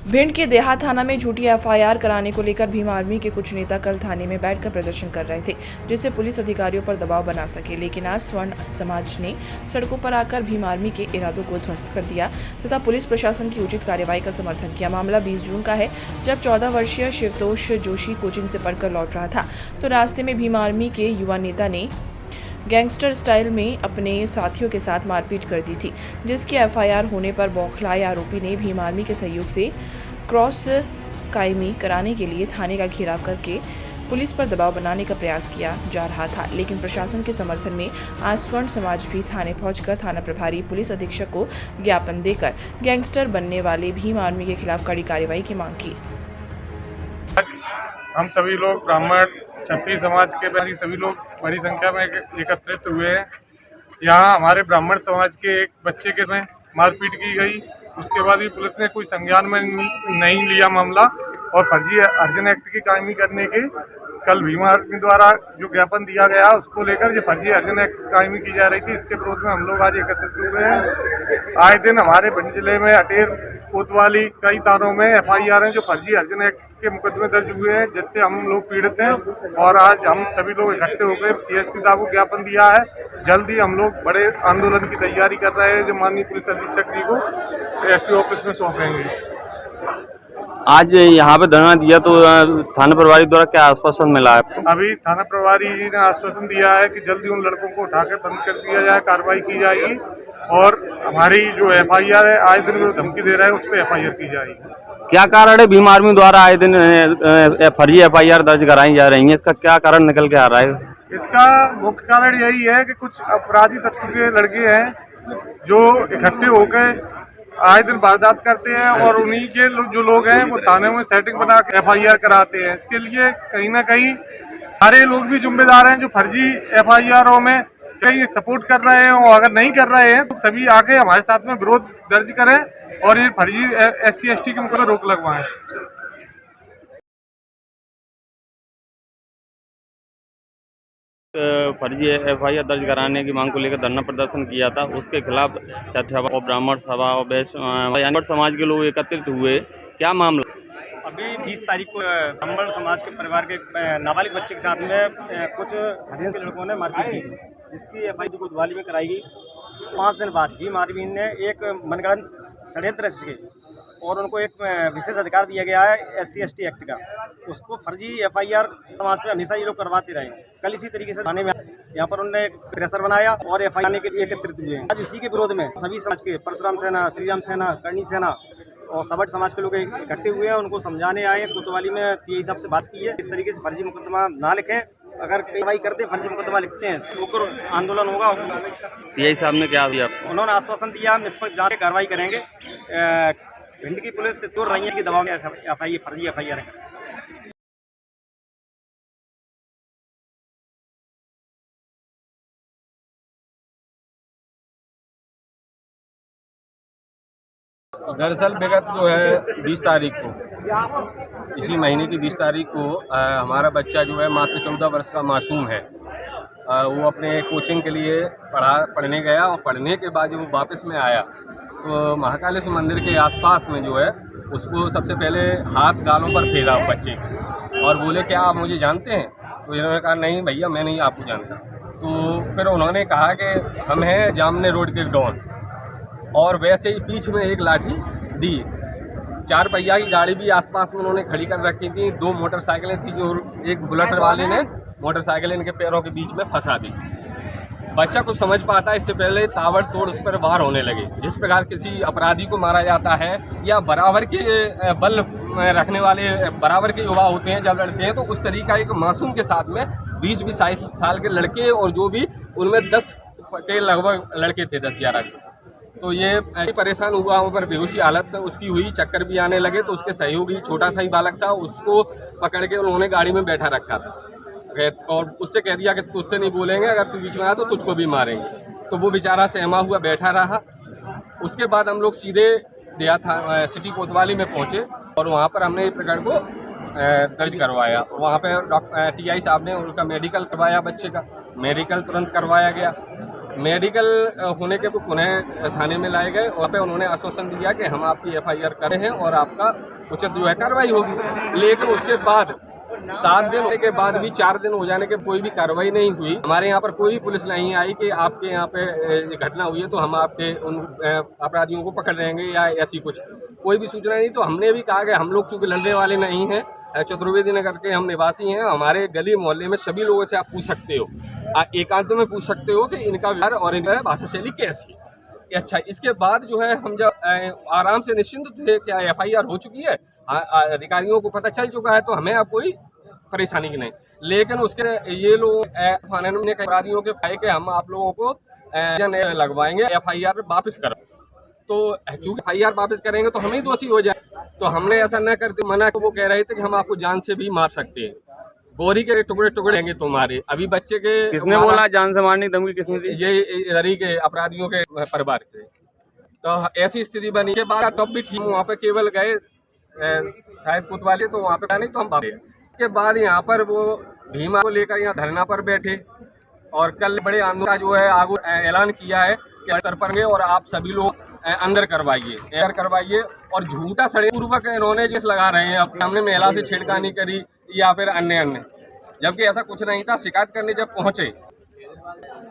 भिंड के देहात थाना में झूठी एफआईआर कराने को लेकर भीम आर्मी के कुछ नेता कल थाने में बैठकर प्रदर्शन कर रहे थे, जिससे पुलिस अधिकारियों पर दबाव बना सके। लेकिन आज स्वर्ण समाज ने सड़कों पर आकर भीम आर्मी के इरादों को ध्वस्त कर दिया तथा पुलिस प्रशासन की उचित कार्रवाई का समर्थन किया। मामला 20 जून का है, जब 14 वर्षीय शिवतोष जोशी कोचिंग से पढ़कर लौट रहा था तो रास्ते में भीम आर्मी के युवा नेता ने गैंगस्टर स्टाइल में अपने साथियों के साथ मारपीट कर दी थी, जिसकी एफआईआर होने पर बौखलाए आरोपी ने भीम आर्मी के सहयोग से क्रॉस कायमी कराने के लिए थाने का घेराव करके पुलिस पर दबाव बनाने का प्रयास किया जा रहा था। लेकिन प्रशासन के समर्थन में आज स्वर्ण समाज भी थाने पहुंचकर थाना प्रभारी पुलिस अधीक्षक को ज्ञापन देकर गैंगस्टर बनने वाले भीम आर्मी के खिलाफ कड़ी कार्रवाई की मांग की। हम सभी लोग ब्राह्मण क्षत्रिय समाज के सभी लोग बड़ी संख्या में एकत्रित हुए हैं। यहाँ हमारे ब्राह्मण समाज के एक बच्चे के में मारपीट की गई। उसके बाद भी पुलिस ने कोई संज्ञान में नहीं लिया मामला और फर्जी अर्जन एक्ट की कायमी करने के कल भीम आर्मी द्वारा जो ज्ञापन दिया गया उसको लेकर ये फर्जी अर्जन एक्ट कायमी की जा रही थी। इसके विरोध में हम लोग आज एकत्रित हुए हैं। आए दिन हमारे भिंड जिले में अटेर कोतवाली कई थानों में एफआईआर हैं जो फर्जी अर्जन एक्ट के मुकदमे दर्ज हुए हैं, जिससे हम लोग पीड़ित हैं। और आज हम सभी लोग इकट्ठे होकर सीएसपी साहब को ज्ञापन दिया है। जल्द ही हम लोग बड़े आंदोलन की तैयारी कर रहे हैं जो माननीय पुलिस अधीक्षक जी को एसपी ऑफिस में सौंपेंगे। आज यहाँ पे धरना दिया तो थाना प्रभारी द्वारा क्या आश्वासन मिला है? अभी थाना प्रभारी जी ने आश्वासन दिया है कि जल्दी उन लड़कों को उठाकर बंद कर दिया जाए, कार्रवाई की जाएगी और हमारी जो एफआईआर है आए दिन जो धमकी दे रहा है उस पर एफआईआर की जाएगी। क्या कारण है भीम आर्मी द्वारा आए दिन फर्जी एफआईआर दर्ज कराई जा रही है? इसका क्या कारण निकल के आ रहा है? इसका मुख्य कारण यही है कि कुछ अपराधी तत्व के लड़के हैं जो इकट्ठे होकर आए दिन वारदात करते हैं और उन्हीं के जो लोग हैं वो थाने में सेटिंग बना के एफआईआर कराते हैं। इसके लिए कहीं ना कहीं सारे लोग भी जिम्मेदार हैं जो फर्जी एफआईआरों में कहीं सपोर्ट कर रहे हैं और अगर नहीं कर रहे हैं तो सभी आके हमारे साथ में विरोध दर्ज करें और ये फर्जी SC/ST के मुकदमे रोक लगवाएं। फर्जी एफआईआर दर्ज कराने की मांग को लेकर धरना प्रदर्शन किया था, उसके खिलाफ क्षत्रिय सभा और ब्राह्मण सभा और वैश्य समाज के लोग एकत्रित हुए। क्या मामला? अभी 20 तारीख को ब्राह्मण समाज के परिवार के नाबालिग बच्चे के साथ में कुछ हरियाणा के लड़कों ने मारपीट की, जिसकी एफआईआर कोतवाली में कराई गई। 5 दिन बाद भीम आर्मी ने एक मनगढ़ंत षड्यंत्र रच के और उनको एक विशेष अधिकार दिया गया है SC/ST एक्ट का, उसको फर्जी एफआईआर समाज पे हमेशा ये लोग करवाते रहे। कल इसी तरीके से थाने में यहाँ पर उन्होंने एक प्रेशर बनाया और एफआईआर के एकत्रित हुए हैं। आज उसी के विरोध में सभी समाज के परशुराम सेना, श्रीराम सेना, करणी सेना और सबट समाज के लोग इकट्ठे हुए हैं। उनको समझाने आए कोतवाली में यही साहब से बात की है, इस तरीके से फर्जी मुकदमा ना लिखें, अगर कार्रवाई करते फर्जी मुकदमा लिखते हैं तो आंदोलन होगा। यही साहब ने क्या दिया? उन्होंने आश्वासन दिया हम निष्पक्ष जांच कार्रवाई करेंगे। भिंड की पुलिस से दूर रही है कि दबाव में फर्जी एफआईआर है। दरअसल विगत जो है 20 तारीख को, इसी महीने की 20 तारीख को हमारा बच्चा जो है मात्र 14 वर्ष का मासूम है। वो अपने कोचिंग के लिए पढ़ने गया और पढ़ने के बाद जब वो वापस में आया तो महाकालेश्वर मंदिर के आसपास में जो है उसको सबसे पहले हाथ गालों पर फेरा बच्चे और बोले क्या आप मुझे जानते हैं? तो इन्होंने कहा नहीं भैया मैं नहीं आपको जानता। तो फिर उन्होंने कहा कि हम हैं जामने रोड के डॉन, और वैसे ही पीछ में एक लाठी दी। 4 पहिया की गाड़ी भी आसपास में उन्होंने खड़ी कर रखी थी। 2 मोटरसाइकिलें थी जो एक बुलेट वाले ने मोटरसाइकिल इनके पैरों के बीच में फंसा दी। बच्चा कुछ समझ पाता इससे पहले ताबड़तोड़ उस पर वार होने लगे। जिस प्रकार किसी अपराधी को मारा जाता है या बराबर के बल रखने वाले बराबर के युवा होते हैं जब लड़ते हैं, तो उस तरीका एक मासूम के साथ में 20-20 साल के लड़के और जो भी उनमें 10 के लगभग लड़के थे, 10-11 तो ये परेशान हुआ, ऊपर बेहोशी हालत उसकी हुई, चक्कर भी आने लगे। तो उसके सहयोगी छोटा सा ही बालक था, उसको पकड़ के उन्होंने गाड़ी में बैठा रखा था और उससे कह दिया कि तुझसे नहीं बोलेंगे, अगर तू बीच में आया तो तुझको भी मारेंगे। तो वो बेचारा सहमा हुआ बैठा रहा। उसके बाद हम लोग सीधे दिया था सिटी कोतवाली में पहुँचे और वहाँ पर हमने प्रकरण को दर्ज करवाया। वहाँ पे TI साहब ने उनका मेडिकल करवाया, बच्चे का मेडिकल तुरंत करवाया गया। मेडिकल होने के पुनः थाने में लाए गए। वहाँ पे उन्होंने आश्वासन दिया कि हम आपकी FIR कर रहे हैं और आपका उचित जो है कार्रवाई होगी। लेकिन उसके बाद 7 दिन होने के बाद भी 4 दिन हो जाने के कोई भी कार्रवाई नहीं हुई। हमारे यहाँ पर कोई पुलिस नहीं आई कि आपके यहाँ पे ये घटना हुई है तो हम आपके उन अपराधियों को पकड़ लेंगे या ऐसी कुछ कोई भी सूचना नहीं। तो हमने भी कहा कि हम लोग चूँकि लड़ने वाले नहीं हैं, चतुर्वेदी नगर के हम निवासी हैं, हमारे गली मोहल्ले में सभी लोगों से आप पूछ सकते हो, एकांत में पूछ सकते हो कि इनका व्यवहार और इनका भाषा शैली कैसी है। अच्छा, इसके बाद जो है हम जब आराम से निश्चिंत थे क्या FIR हो चुकी है, अधिकारियों को पता चल चुका है तो हमें अब कोई परेशानी की नहीं। लेकिन उसके ये लोग अपराधियों के फायदे के हम आप लोगों को लगवाएंगे, FIR वापस करो। तो चूँकि FIR वापस करेंगे तो हम ही दोषी हो जाए, तो हमने ऐसा न करते मना। वो कह रहे थे कि हम आपको जान से भी मार सकते हैं, गोरी के टुकड़े टुकड़े देंगे तुम्हारे। अभी बच्चे के किसने बोला जान से मारने की धमकी किसने दी? ये इधरी के अपराधियों के परिवार के। तो ऐसी स्थिति बनी के बाद तब भी ठीक, वहाँ पे केवल गए शायद कोतवाली, तो वहाँ पे नहीं तो हम भागे। के बाद यहाँ पर वो भीमा को लेकर यहाँ धरना पर बैठे और कल बड़े आंदोलन का जो है आगे ऐलान किया है कि स्तर पर और आप सभी लोग अंदर करवाइए और झूठा षड्यंत्रपूर्वक इन्होंने जिस लगा रहे हैं अपने सामने महिला से छेड़खानी करी या फिर अन्य, जबकि ऐसा कुछ नहीं था। शिकायत करने जब पहुंचे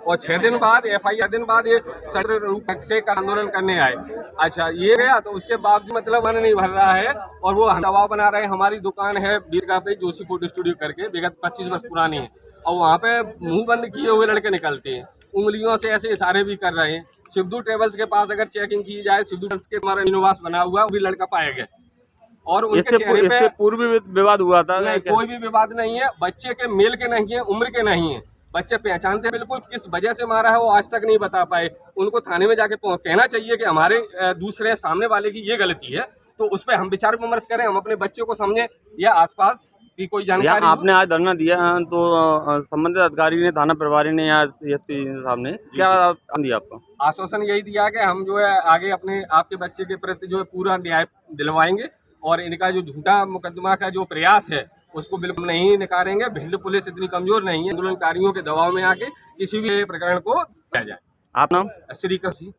और 6 दिन बाद FIR दिन बाद ये सड़क रूप से आंदोलन करने आए। अच्छा, ये गया तो उसके बाद मतलब मन नहीं भर रहा है और वो दबाव बना रहे हैं। हमारी दुकान है बीरगा पे जोशी फोटो स्टूडियो करके, विगत 25 वर्ष पुरानी है, और वहाँ पे मुंह बंद किए हुए लड़के निकलते हैं, उंगलियों से ऐसे इशारे भी कर रहे हैं। सिद्धू ट्रेवल्स के पास अगर चेकिंग की जाए, सिद्धू ट्रेवल्स के हमारा निवास बना हुआ वो भी लड़का पाया गया और उनके चेहरे पे पूर्व भी विवाद हुआ था। नहीं, कोई भी विवाद नहीं है। बच्चे के मेल के नहीं है, उम्र के नहीं है, बच्चे पहचानते बिल्कुल किस वजह से मारा है वो आज तक नहीं बता पाए। उनको थाने में जाके कहना चाहिए कि हमारे दूसरे सामने वाले की ये गलती है, तो उस पर हम विचार विमर्श करें, हम अपने बच्चों को समझें या आसपास की कोई जानकारी। आपने आज धरना दिया तो संबंधित अधिकारी ने, थाना प्रभारी ने या CSP साहब ने क्या दिया आपको? आश्वासन यही दिया कि हम जो है आगे अपने आपके बच्चे के प्रति जो है पूरा न्याय दिलवाएंगे और इनका जो झूठा मुकदमा का जो प्रयास है उसको बिल्कुल नहीं नकारेंगे। भिंड पुलिस इतनी कमजोर नहीं है आंदोलनकारियों के दबाव में आके किसी भी प्रकरण को किया जाए। आप नाम? श्रीकृष्ण।